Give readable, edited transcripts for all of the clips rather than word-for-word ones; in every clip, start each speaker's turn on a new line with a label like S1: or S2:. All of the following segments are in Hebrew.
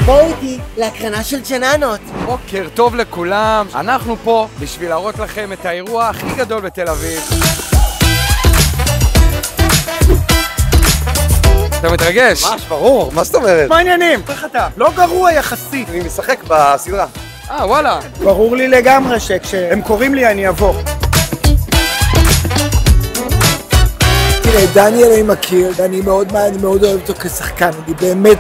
S1: בואו איתי להקרנה של ג'ננות.
S2: בוקר טוב לכולם, אנחנו פה בשביל להראות לכם את האירוע הכי גדול בתל אביב. אתה מתרגש?
S3: ממש ברור, מה זאת אומרת?
S2: מה העניינים? איך אתה?
S3: לא גרוע יחסית. אני משחק בסדרה.
S2: וואלה.
S3: ברור לי לגמרי שכשהם קוראים לי אני אבוא. תראה, דניאל אני מכיר, ואני מאוד אוהב אותו כשחקן, אני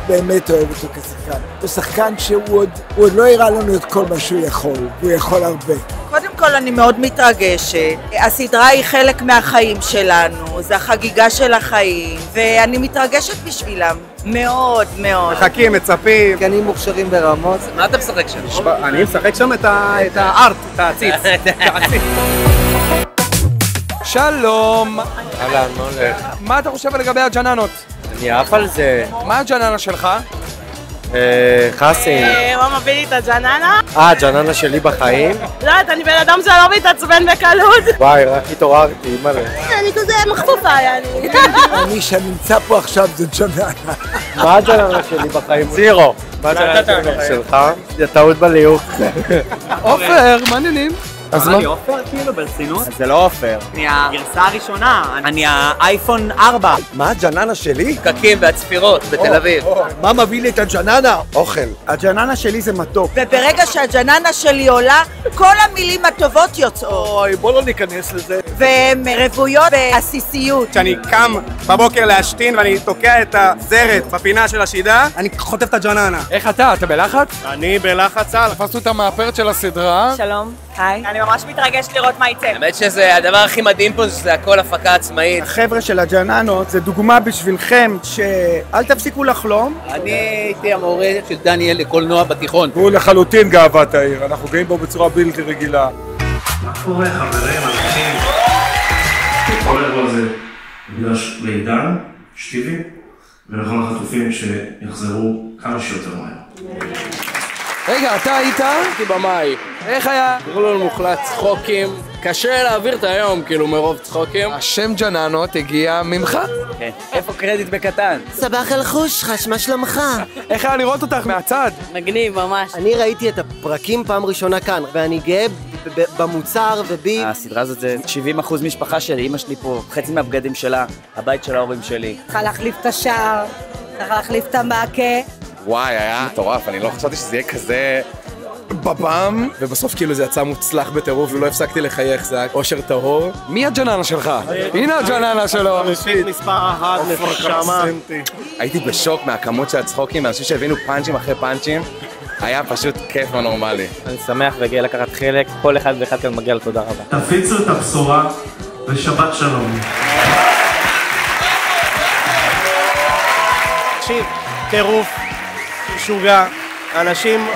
S3: באמת אוהב אותו כשחקן. הוא שחקן שהוא עוד לא הראה לנו את כל מה שהוא יכול, והוא יכול הרבה.
S4: קודם כל אני מאוד מתרגשת, הסדרה היא חלק מהחיים שלנו, זה החגיגה של החיים, ואני מתרגשת בשבילם, מאוד.
S3: מחכים, מצפים.
S1: גנים מוכשרים ברמות.
S5: מה אתה משחק שם?
S3: אני משחק שם את הארט, את העציץ.
S2: שלום.
S5: אהלן, מה הולך?
S2: מה אתה חושב לגבי הג'ננות?
S5: אני עף על זה.
S2: מה הג'ננה שלך?
S5: חסין.
S6: מה מביא לי את הג'ננה?
S5: הג'ננה שלי בחיים?
S6: לא יודעת, אני בן אדם שלא מתעצבן בקלות.
S5: וואי, רק התעוררתי, מלא.
S6: אני כזה מחפופה, יעני.
S3: אני שנמצא פה עכשיו זה ג'ננה.
S5: מה הג'ננה שלי בחיים? זירו. מה הג'ננה שלך? זה טעות בליוק.
S2: עופר, מה העניינים?
S5: אז
S7: אני עופר כאילו ברצינות?
S5: זה לא עופר.
S7: אני הגרסה הראשונה, אני האייפון 4.
S3: מה הג'ננה שלי?
S5: פקקים והצפירות בתל אביב.
S3: מה מביא לי את הג'ננה? אוכל. הג'ננה שלי זה מתוק.
S4: וברגע שהג'ננה שלי עולה, כל המילים הטובות יוצאות.
S3: אוי, בוא לא ניכנס לזה.
S4: והן רוויות בעסיסיות.
S8: כשאני קם בבוקר להשתין ואני תוקע את הזרת בפינה של השידה, אני חוטף את הג'ננה.
S2: איך אתה? אתה בלחץ?
S8: אני בלחץ על.
S2: תפסנו את המאפרת של הסדרה.
S6: שלום, היי. אני ממש מתרגשת לראות מה יצא.
S5: האמת שזה הדבר הכי מדהים פה, שזה הכל הפקה עצמאית.
S3: החבר'ה של הג'ננות זה דוגמה בשבילכם שאל תפסיקו לחלום.
S5: אני הייתי המורה של דניאל לקולנוע בתיכון.
S3: הוא לחלוטין גאוות העיר, אנחנו גאים בו בצורה בלתי רגילה.
S9: מה קורה, חברים, אנשים? כל האירוע הזה מוקדש לעידן, שטיבי, ולכל החטופים שיחזרו כמה שיותר מהר.
S2: רגע, אתה היית?
S5: הייתי במאי.
S2: איך היה?
S5: גרלול מוחלט, צחוקים. קשה להעביר את היום, כאילו, מרוב צחוקים.
S2: השם ג'ננות הגיע ממך?
S5: כן. איפה קרדיט בקטן?
S1: סבח אל חושך, מה שלומך?
S2: איך היה לראות אותך מהצד?
S6: מגניב, ממש.
S1: אני ראיתי את הפרקים פעם ראשונה כאן, ואני גאה במוצר ובי.
S5: הסדרה הזאת זה 70% משפחה שלי, אמא שלי פה, חצי מהבגדים שלה, הבית של ההורים שלי.
S6: צריכה להחליף את השער, צריכה להחליף את המעקה.
S10: וואי, היה מטורף, אני לא חשבתי שזה יהיה כזה בבם, ובסוף כאילו זה יצא מוצלח בטירוף ולא הפסקתי לחייך, זה היה אושר טהור.
S2: מי הג'ננה שלך? הנה הג'ננה שלו.
S8: מספר 1, נשמה.
S10: הייתי בשוק מהכמות של הצחוקים, אנשים שהבינו פאנצ'ים אחרי פאנצ'ים, היה פשוט כיף לא נורמלי.
S5: אני שמח והגיע לקחת חלק, כל אחד ואחד כאן מגיע לתודה רבה.
S9: תפיצו את הבשורה ושבת שלום.
S8: תקשיב, טירוף, שוגע, אנשים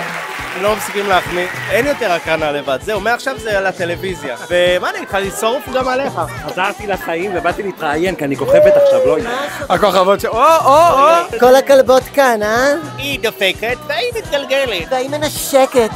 S8: לא מפסיקים להחמיא, אין יותר הקרנה לבד, זהו, מעכשיו זה על הטלוויזיה. ומה אני איתך, לשרוף גם עליך. חזרתי לחיים ובאתי להתראיין, כי אני כוכבת עכשיו, לא היא.
S2: הכוכבות ש...
S1: כל הכלבות כאן,
S8: היא דופקת והיא מתגלגלת.
S1: והיא מנשקת.